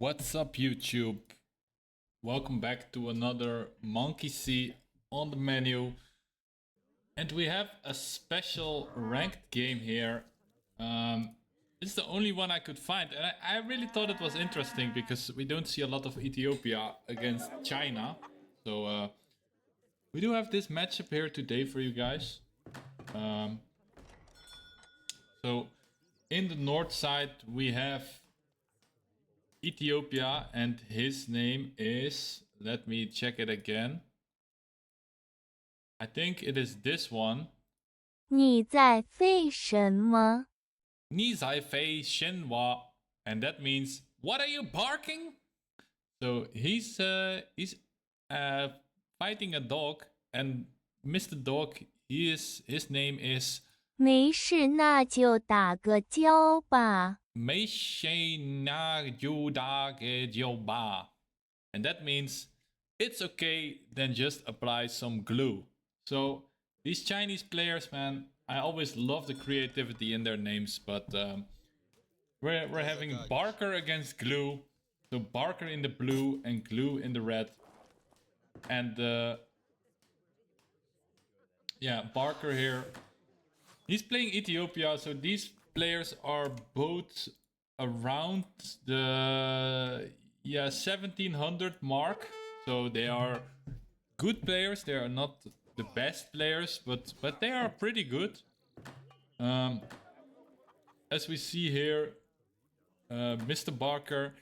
What's up, YouTube? Welcome back to another Monkey See on the menu. And we have a special ranked game here. It's the only one I could find. And I really thought it was interesting because we don't see a lot of Ethiopia against China. So we do have this matchup here today for you guys. So in the north side we have Ethiopia, and his name is, let me check it again. I think it is this one. 你在吠什么? Ni在吠什么? And that means, what are you barking? So he's fighting a dog, and Mr. Dog, his name is 没事那就打个胶吧.没事那就打个胶吧. And that means it's okay, then just apply some glue. So these Chinese players, man, I always love the creativity in their names, but we're having Barker against Glue. So Barker in the blue and Glue in the red. And yeah, Barker here. He's playing Ethiopia, so these players are both around the 1700 mark. So they are good players. They are not the best players, but they are pretty good. As we see here, Mr. Barker,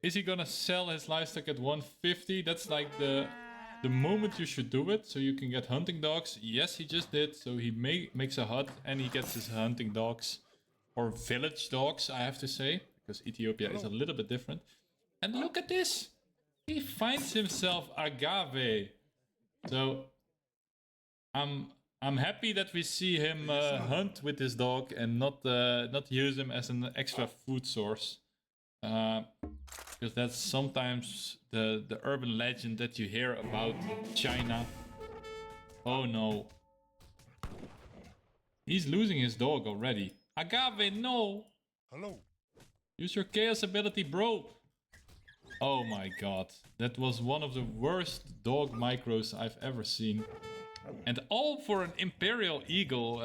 is he gonna sell his livestock at 150? That's like the moment you should do it, so you can get hunting dogs. Yes, he just did. So he makes a hut and he gets his hunting dogs, or village dogs, I have to say, because Ethiopia is a little bit different. And look at this, he finds himself agave. So I'm happy that we see him hunt with his dog and not use him as an extra food source. Because that's sometimes the urban legend that you hear about China. Oh no. He's losing his dog already. Agave, no! Hello. Use your chaos ability, bro! Oh my god. That was one of the worst dog micros I've ever seen. And all for an Imperial Eagle,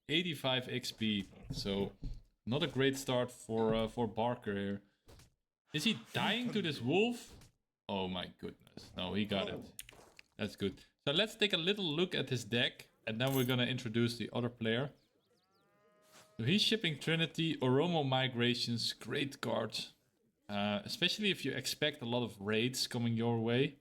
85 XP. So, not a great start for Barker here. Is he dying to this wolf? Oh my goodness. No, he got it. That's good. So let's take a little look at his deck. And then we're gonna introduce the other player. So he's shipping Trinity, Oromo Migrations, great card. Especially if you expect a lot of raids coming your way.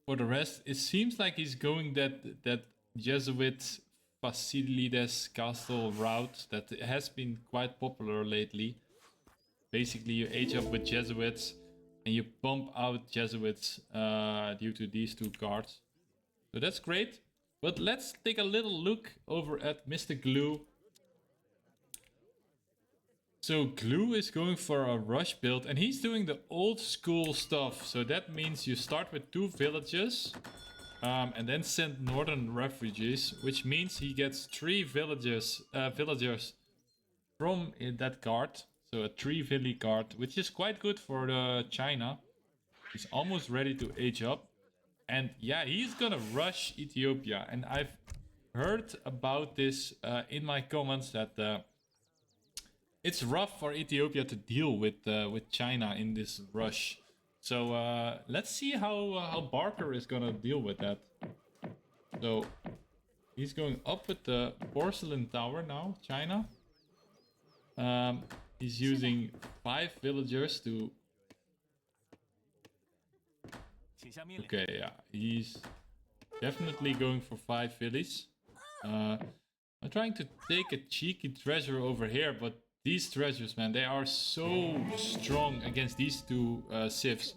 For the rest, it seems like he's going that Jesuit Fasilides Castle route that has been quite popular lately. Basically, you age up with Jesuits and you pump out Jesuits due to these two cards. So that's great. But let's take a little look over at Mr. Glue. So Glue is going for a rush build and he's doing the old school stuff. So that means you start with 2 villages and then send northern refugees, which means he gets 3 villagers from that card. So a 3 villi card, which is quite good for China. He's almost ready to age up. And yeah, he's gonna rush Ethiopia. And I've heard about this in my comments that it's rough for Ethiopia to deal with China in this rush. So let's see how Barker is gonna deal with that. So he's going up with the porcelain tower now, China. He's using 5 villagers to... Okay, yeah, he's definitely going for 5 villies. I'm trying to take a cheeky treasure over here, but these treasures, man, they are so strong against these two civs.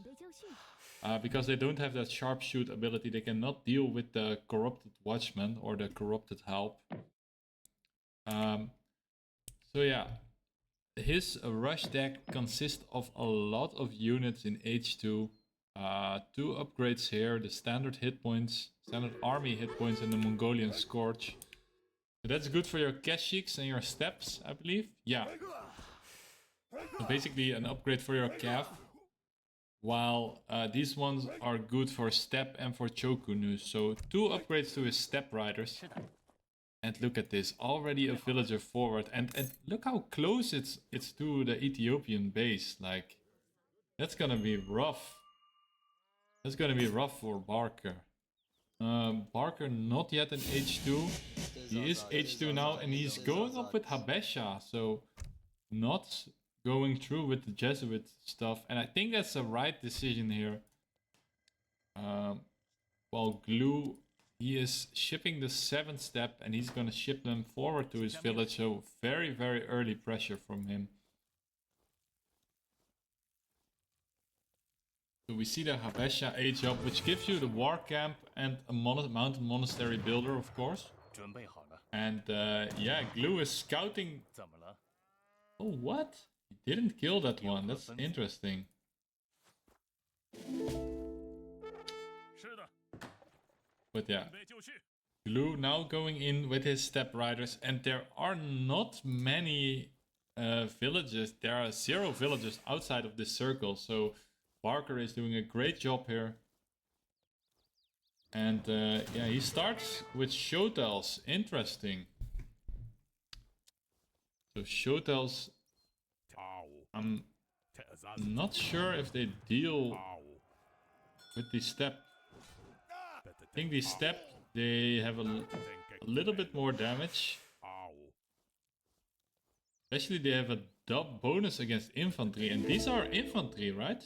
Because they don't have that sharpshoot ability, they cannot deal with the corrupted watchman or the corrupted help. So yeah, his rush deck consists of a lot of units in H2. 2 upgrades here, the standard hit points, standard army hit points, and the Mongolian Scourge. So that's good for your Keshiks and your steps, I believe. Yeah. So basically an upgrade for your calf. While these ones are good for step and for Chokunu. So 2 upgrades to his step riders. And look at this, already a villager forward. And look how close it's to the Ethiopian base. Like, that's gonna be rough. That's gonna be rough for Barker. Barker not yet in H2. He is H2 now and he's going up with Habesha. So not going through with the Jesuit stuff. And I think that's the right decision here. While Glue, he is shipping the 7th step and he's gonna ship them forward to his village. So very, very early pressure from him. So we see the Habesha age up, which gives you the war camp and a mountain monastery builder, of course. And yeah, Glue is scouting. Oh, what? He didn't kill that one. That's interesting. But yeah, Glue now going in with his step riders, and there are not many villages. There are 0 villages outside of this circle, so Barker is doing a great job here. And yeah, he starts with Shotels. Interesting. So Shotels, I'm not sure if they deal with the step. I think the step, they have a little bit more damage. Especially they have a dub bonus against infantry, and these are infantry, right?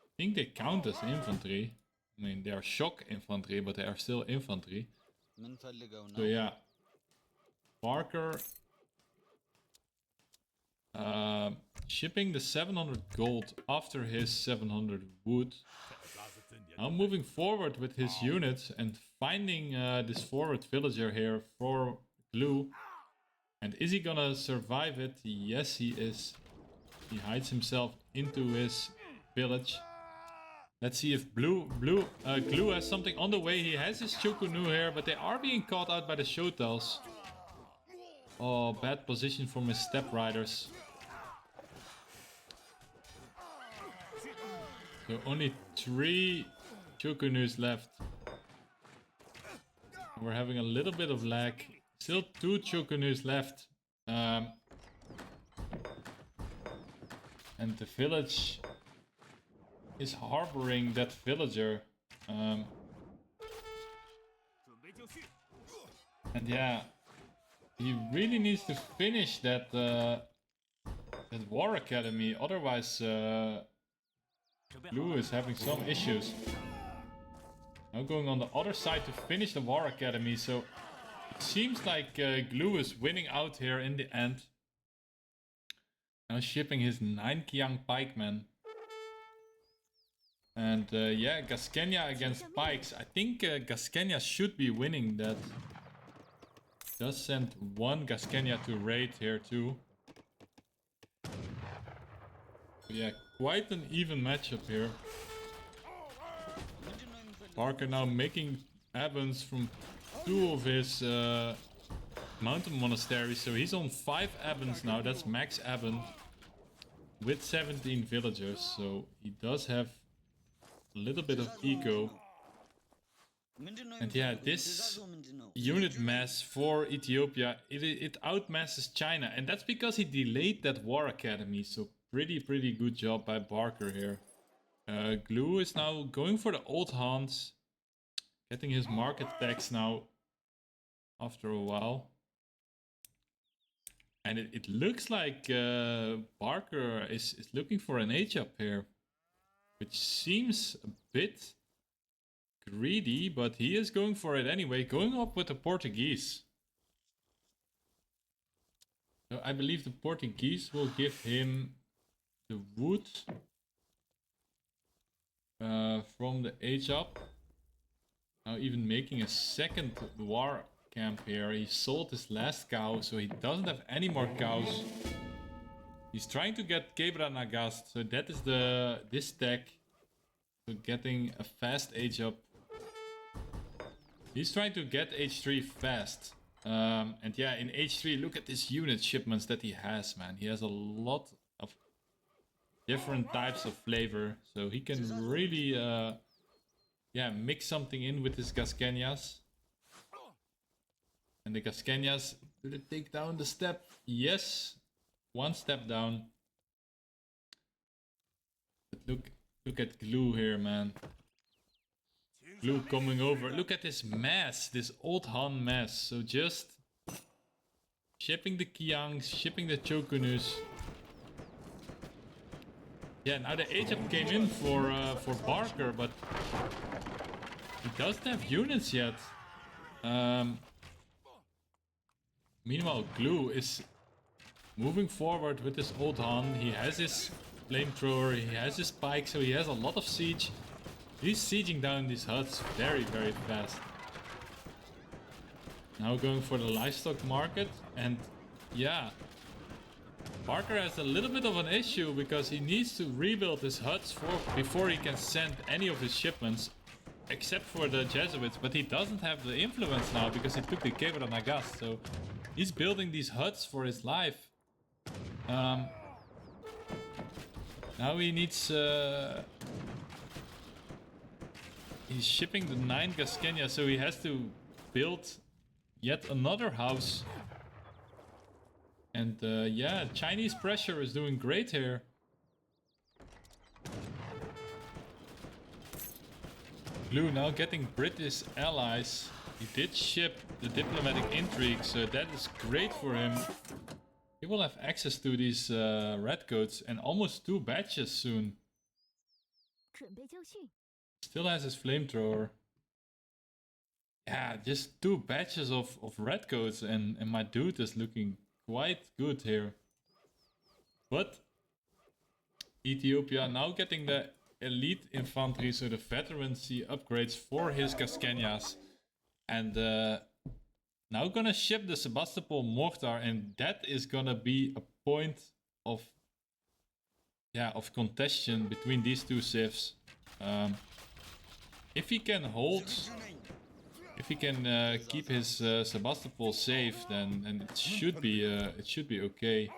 I think they count as infantry. I mean, they are shock infantry, but they are still infantry. So yeah, Barker shipping the 700 gold after his 700 wood. Now moving forward with his units and finding this forward villager here for Glue. And is he gonna survive it? Yes, he is. He hides himself into his village. Let's see if Glue has something on the way. He has his Chukunu here, but they are being caught out by the Shotels. Oh, bad position from his step riders. So only 3 Chukunus left. We're having a little bit of lag. Still 2 Chukunus left. And the village is harboring that villager. And yeah, he really needs to finish that that war academy. Otherwise, Glue is having some issues. Now going on the other side to finish the war academy. So it seems like Glue is winning out here in the end. Now shipping his 9 Kiang pikemen. And yeah, Gaskenia against pikes. I think Gaskenia should be winning that. Does send 1 Gaskenia to raid here too. Yeah, quite an even matchup here. Barker now making Abans from 2 of his mountain monasteries. So he's on 5 Abans now. That's max Aban. With 17 villagers. So he does have a little bit of eco. And yeah, this unit mass for Ethiopia, it outmasses China. And that's because he delayed that war academy. So pretty good job by Barker here. Glue is now going for the old Hans. Getting his market tax now after a while. And it looks like Barker is looking for an age-up here. Which seems a bit greedy, but he is going for it anyway. Going up with the Portuguese. So I believe the Portuguese will give him the wood from the age-up. Now even making a second war camp here. He sold his last cow, so he doesn't have any more cows. He's trying to get Kebra Nagast, so that is this deck. So getting a fast age up. He's trying to get H3 fast. And yeah, in H3, look at this unit shipments that he has, man. He has a lot of different types of flavor, so he can really yeah, mix something in with his Gasqueñas. And the Gasqueñas, do they take down the step? Yes, one step down. But look at Glue here, man. Glue coming over. Look at this mess, this old Han mess. So just shipping the Qiangs, shipping the Chokunus. Yeah, now the H-up came in for Barker, but he doesn't have units yet. Meanwhile, Glue is moving forward with this old Han. He has his flamethrower, he has his spike, so he has a lot of siege. He's sieging down these huts very, very fast. Now going for the livestock market, and yeah, Barker has a little bit of an issue because he needs to rebuild his huts before he can send any of his shipments, except for the Jesuits. But he doesn't have the influence now because he took the Quebra Nagas, so he's building these huts for his life. Now he needs... he's shipping the 9 Gasqueña, so he has to build yet another house. And yeah, Chinese pressure is doing great here. Blue now getting British allies. He did ship the diplomatic intrigue, so that is great for him. He will have access to these redcoats and almost 2 batches soon. Still has his flamethrower. Yeah, just 2 batches of redcoats and my dude is looking quite good here. But Ethiopia now getting the elite infantry, so the veterancy upgrades for his Gasqueñas. And now gonna ship the Sebastopol mortar, and that is gonna be a point of contention between these 2 civs. If he can hold, if he can keep his Sebastopol safe, then it should be okay.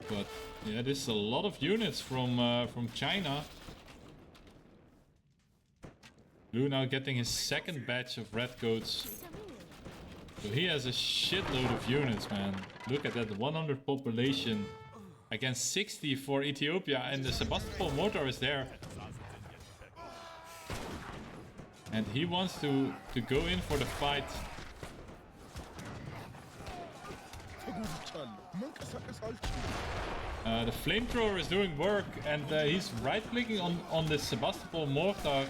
But yeah, this is a lot of units from China. Blue now getting his 2nd batch of redcoats. So he has a shitload of units, man. Look at that, 100 population against 60 for Ethiopia, and the Sebastopol mortar is there. And he wants to go in for the fight. The flamethrower is doing work, and he's right-clicking on the Sebastopol mortar.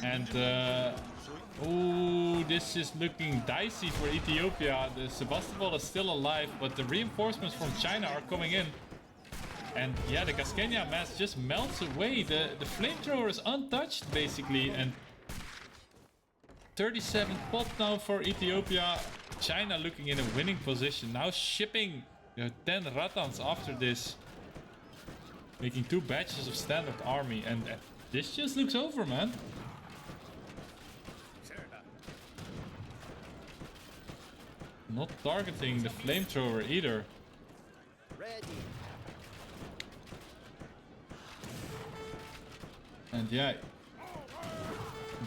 And oh, this is looking dicey for Ethiopia. The Sebastopol is still alive, but the reinforcements from China are coming in. And yeah, the Gasqueña mass just melts away. The flamethrower is untouched, basically. And 37 pop now for Ethiopia. China looking in a winning position. Now shipping 10 Ratans after this. Making 2 batches of standard army. And this just looks over, man. Not targeting the flamethrower either. And yeah,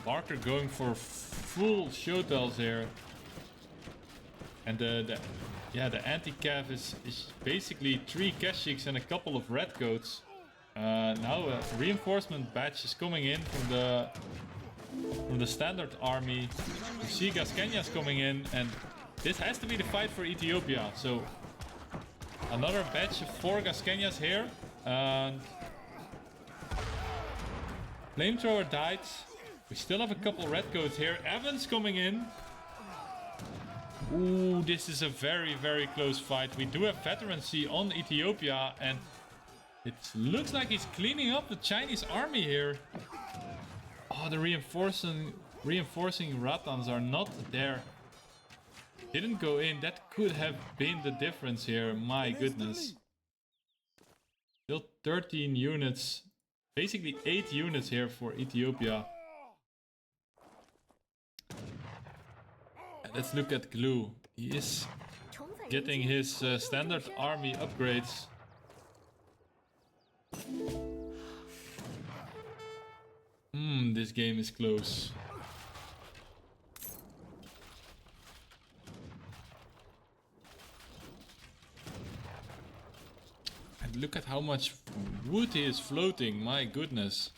Barker going for full showtells here. And the anti-cav is basically 3 Keshiks and a couple of redcoats. Now a reinforcement batch is coming in from the standard army. You see Gasqueñas coming in, and this has to be the fight for Ethiopia. So another batch of 4 Gasqueñas here. And flamethrower died. We still have a couple redcoats here. Evans coming in. Ooh, this is a very, very close fight. We do have veterancy on Ethiopia, and it looks like he's cleaning up the Chinese army here. Oh, the reinforcing Ratans are not there. Didn't go in. That could have been the difference here. My goodness. Still 13 units Basically 8 units here for Ethiopia. And let's look at Glue. He is getting his standard army upgrades. This game is close. And look at how much wood he is floating, my goodness.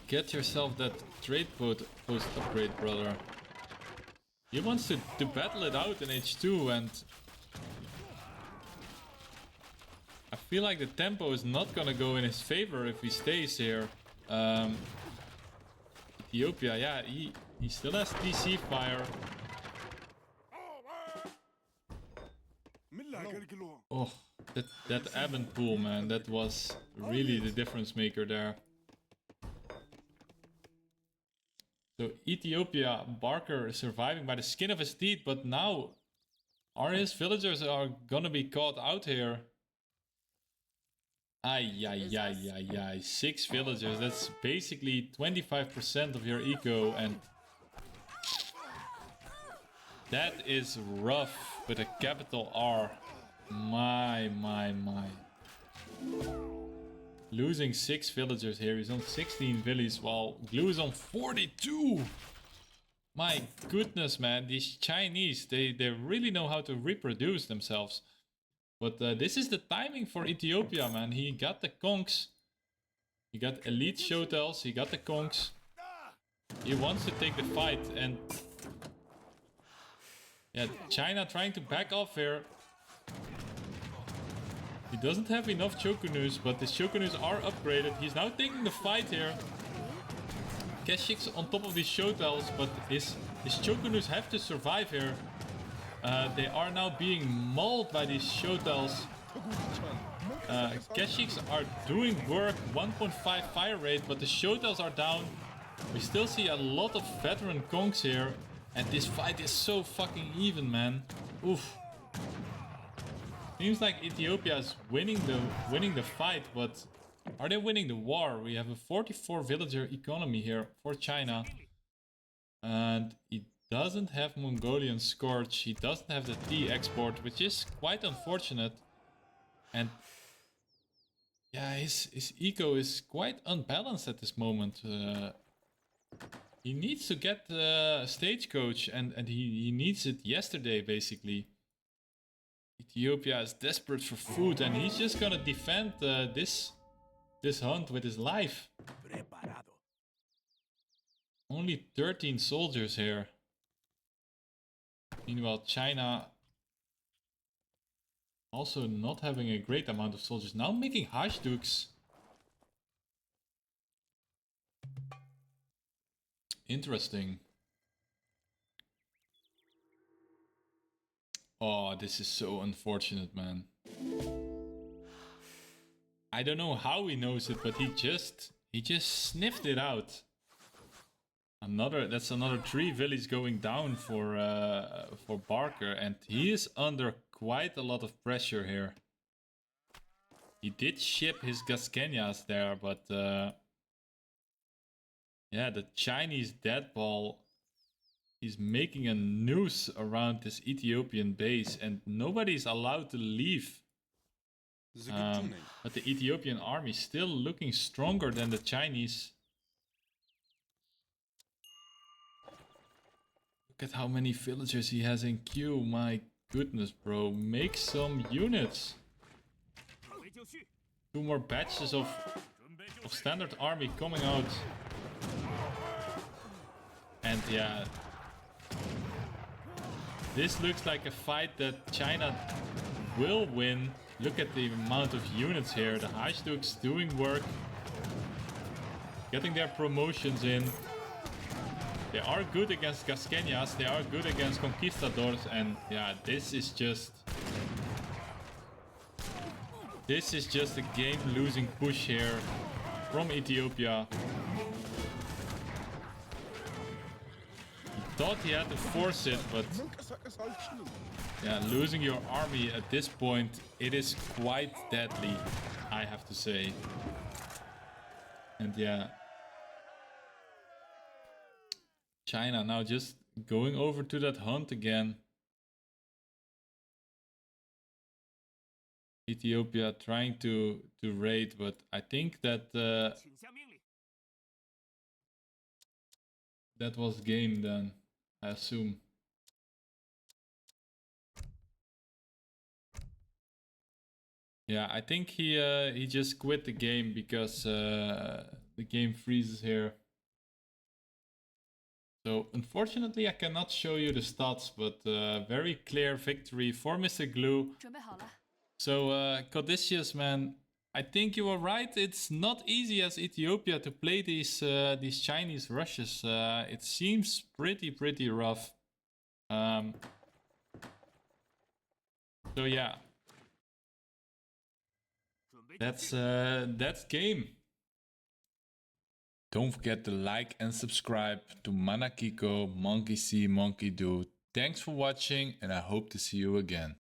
Get yourself that trade post upgrade, brother. He wants to battle it out in H2, and I feel like the tempo is not gonna go in his favor if he stays here. Ethiopia, yeah, he still has DC fire. Oh, that Avon pool, man, that was really the difference maker there. So Ethiopia, Barker is surviving by the skin of his teeth, but now his villagers are gonna be caught out here. Ay. 6 villagers, that's basically 25% of your eco, and that is rough with a capital R. My. Losing 6 villagers here. He's on 16 villies while Glue is on 42. My goodness, man. These Chinese, they really know how to reproduce themselves. But this is the timing for Ethiopia, man. He got the conks. He got elite showtells. He got the conks. He wants to take the fight. And yeah, China trying to back off here. He doesn't have enough Chokunus, but the Chokunus are upgraded. He's now taking the fight here. Keshik's on top of these Shotells, but his Chokunus have to survive here. They are now being mauled by these Shotells. Keshiks are doing work, 1.5 fire rate, but the Shotells are down. We still see a lot of veteran Kongs here. And this fight is so fucking even, man. Oof. Seems like Ethiopia is winning the fight, but are they winning the war? We have a 44 villager economy here for China. And he doesn't have Mongolian Scourge. He doesn't have the tea export, which is quite unfortunate. And yeah, his eco is quite unbalanced at this moment. He needs to get a stagecoach, and he needs it yesterday, basically. Ethiopia is desperate for food, and he's just gonna defend this hunt with his life. Only 13 soldiers here. Meanwhile, China also not having a great amount of soldiers. Now making Hashdukes. Interesting. Oh, this is so unfortunate, man. I don't know how he knows it, but he just sniffed it out. That's another 3 villies going down for Barker, and he is under quite a lot of pressure here. He did ship his Gaskenyas there, but yeah, the Chinese deadball is making a noose around this Ethiopian base, and nobody's allowed to leave. But the Ethiopian army is still looking stronger than the Chinese. Look at how many villagers he has in queue. My goodness, bro. Make some units. 2 more batches of standard army coming out. And yeah, this looks like a fight that China will win. Look at the amount of units here. The Hashduks doing work, getting their promotions in. They are good against Gaskenyas, they are good against Conquistadors, and yeah, this is just a game-losing push here from Ethiopia. thought he had to force it, but yeah, losing your army at this point, it is quite deadly, I have to say. And yeah, China now just going over to that hunt again. Ethiopia trying to raid, but I think that that was game then, I assume. Yeah, I think he just quit the game because the game freezes here. So unfortunately I cannot show you the stats, but very clear victory for Mr. Glue. So Codicius, man, I think you were right. It's not easy as Ethiopia to play these Chinese rushes. It seems pretty rough. So yeah, that's game. Don't forget to like and subscribe to Manakiko, Monkey See, Monkey Do. Thanks for watching, and I hope to see you again.